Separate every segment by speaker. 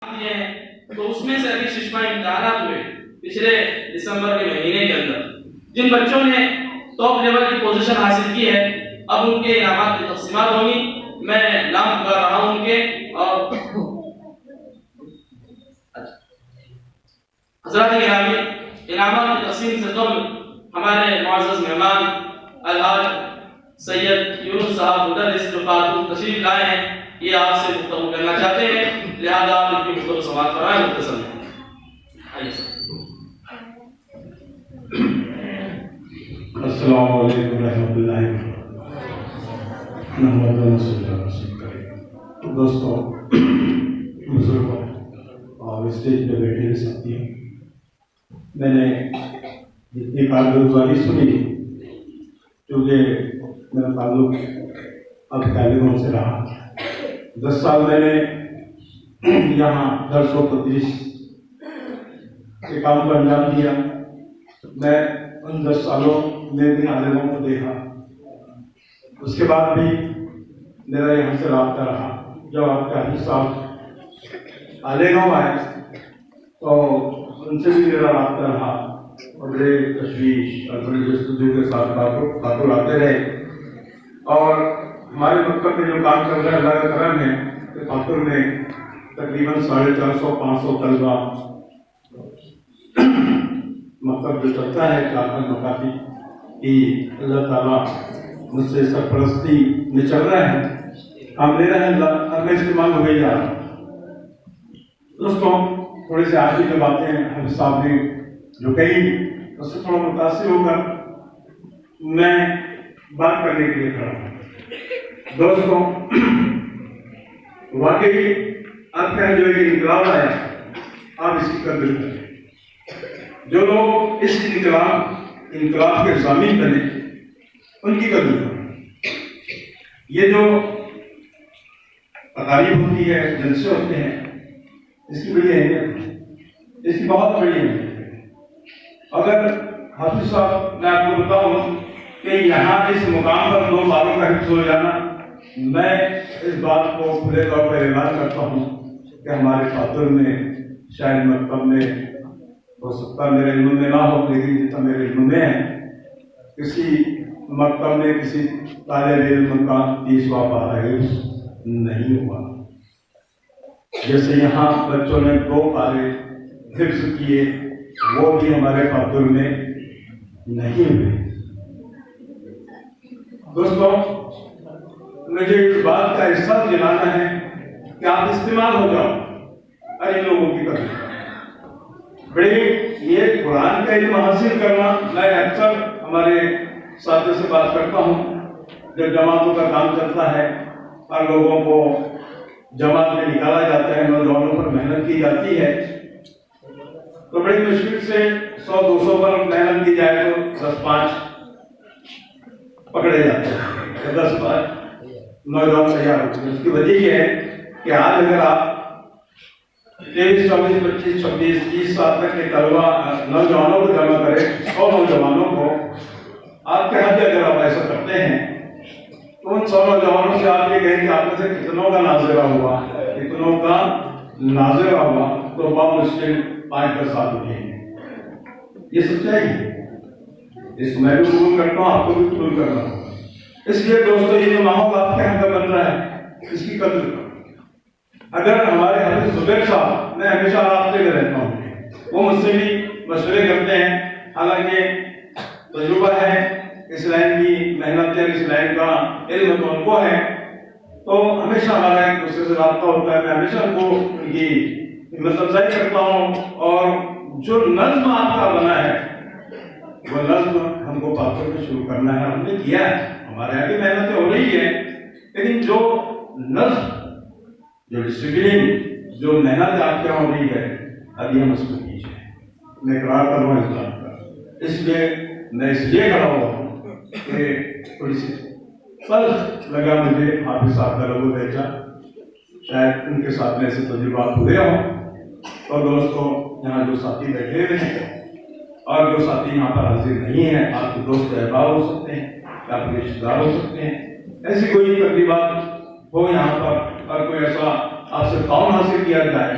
Speaker 1: دیے ہیں تو اس میں سے ابھی ششما امتحانات ہوئے پچھلے دسمبر کے مہینے کے اندر، جن بچوں نے ٹاپ لیول کی پوزیشن حاصل کی ہے اب ان کے انعامات کی تقسیمات ہوگی. میں نام پکار رہا ہوں ان کے، اور حضرات گرامی انعامات کی تقسیم سے قبل ہمارے معزز مہمان الحاج سید یونس صاحب مدرس جو خاتون تشریف لائے ہیں، یہ آپ سے گفتگو کرنا چاہتے ہیں، لہذا آپ ان کی گفتگو سماعت فرمائیں. مختصر آئیے سر.
Speaker 2: السلام علیکم ورحمۃ اللہ وبرکاتہ. دوستوں، بزرگوں اور اسٹیج پہ بیٹھے ہوئے ساتھی، میں نے جتنی کارگزاری سنی، کیونکہ میرا تعلق اب طالبوں سے رہا. 10 سال میں نے یہاں درس و تدریس کے کام کو انجام دیا. میں ان 10 سالوں میں بھی عالموں کو دیکھا، اس کے بعد بھی میرا یہاں سے رابطہ رہا. جب آپ کے حافظ صاحب عالم آئے تو ان سے بھی میرا رابطہ رہا، اور بڑے تشویش اور بڑے جستجو کے ساتھ باتوں آتے رہے. اور ہمارے مکتب میں جو کام چل رہا ہے، اللہ کا کرم ہے کہ خاتون میں تقریباً 450-500 طلبہ مکتب جو چلتا ہے 4 مکاتب کی، اللہ تعالیٰ مجھ سے سرپرستی میں چل رہا ہے، ہم لے رہے ہیں، اللہ میں استعمال ہو گئی جا رہا. دوستوں، تھوڑی سی آخری کی باتیں حافظ صاحب نے جو کہی اس سے تھوڑا متاثر ہو کر میں بات کرنے کے لیے کھڑا ہوں. دوستوں، واقعی آپ کا جو یہ انقلاب آیا، آپ اس کی قدر کریں. جو لوگ اس انقلاب کے ضامن بنے ان کی قدر کریں. یہ جو تقاریب ہوتی ہے، جلسے ہوتے ہیں، اس کی بڑی اہمیت ہے، اس کی بہت بڑی اہمیت ہے. اگر حافظ صاحب میں آپ کو بتاؤں کہ یہاں اس مقام پر 2 باروں کا حفظ ہو جانا، میں اس بات کو کھلے طور پر اعلان کرتا ہوں کہ ہمارے خاتون میں شاید مکتب میں ہو سکتا میرے علم میں نہ ہو، لیکن جتنا میرے علم میں ہے کسی مکتب میں کسی طالب علم کا 30واں پارہ حفظ نہیں ہوا. جیسے یہاں بچوں نے 2 پارے حفظ کیے، وہ بھی ہمارے خاتون میں نہیں ہوئے. دوستوں، مجھے اس بات کا احساس دلانا ہے کہ آپ استعمال ہو جاؤ اور ان لوگوں کی قدر. بڑی یہ قرآن کا علم حاصل کرنا، میں اکثر ہمارے ساتھیوں سے بات کرتا ہوں، جب جماعتوں کا کام چلتا ہے اور لوگوں کو جماعت میں نکالا جاتا ہے، نوجوانوں پر محنت کی جاتی ہے، تو بڑی مشکل سے 100-200 پر محنت کی جائے تو 10-5 پکڑے جاتے ہیں، 10-5 نوجوان تیار ہوتے ہیں. اس کی وجہ یہ ہے کہ آج اگر آپ 23, 24, 25, 26, 30 سال تک کے طلبہ نوجوانوں کو جمع کریں، 100 نوجوانوں کو، آپ کے حد اگر آپ ایسا کرتے ہیں تو ان 100 نوجوانوں سے آپ یہ کہیں کہ آپ میں سے کتنوں کا ناظرہ ہوا، کتنوں کا ناظرہ ہوا، تو بامشکل 5-10 سال اٹھیں گے. یہ سچائی ہے، اس میں بھی قبول کرتا ہوں، آپ کو بھی قبول کرنا ہوں. اس لیے دوستو، یہ جو ماحول آپ کے یہاں کا بن رہا ہے، اس کی قدر کرو. اگر ہمارے حافظ زبیر صاحب، میں ہمیشہ رابطے میں رہتا ہوں، وہ مجھ سے بھی مشورے کرتے ہیں، حالانکہ تجربہ ہے اس لائن کی، محنت ہے اس لائن کا، علم تو ان کو ہے، تو ہمیشہ ہمارا ایک دوسرے سے رابطہ ہوتا ہے. میں ہمیشہ ان کو ان کی ہمت افزائی کرتا ہوں، اور جو نظم آپ کا بنا ہے وہ نظم ہم کو پاتوں میں شروع کرنا ہے. ہم نے کیا ہے، ہمارے یہاں بھی محنتیں ہو رہی ہے، لیکن جو نظم، جو ڈسپلن، جو محنت آپ کے ہو رہی ہے، ابھی ہم اس کو کیجیے. میں اقرار کر رہا ہوں اس بات کا. اس لیے میں اس لیے کھڑا ہوا ہوں کہ تھوڑی سی فرق لگا مجھے حافظ صاحب کا لوگو بیچا، شاید ان کے ساتھ میں ایسے تجربات ہوئے ہوں. اور دوستوں، یہاں جو ساتھی بیٹھے ہوئے ہیں اور جو ساتھی یہاں پر حاضر نہیں ہیں، آپ کے دوست احباب ہو سکتے ہیں، آپ کے رشتے دار ہو سکتے ہیں، ایسی کوئی تقریبات ہو یہاں پر اور کوئی ایسا آپ سے تعاون حاصل کیا جائے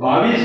Speaker 2: 22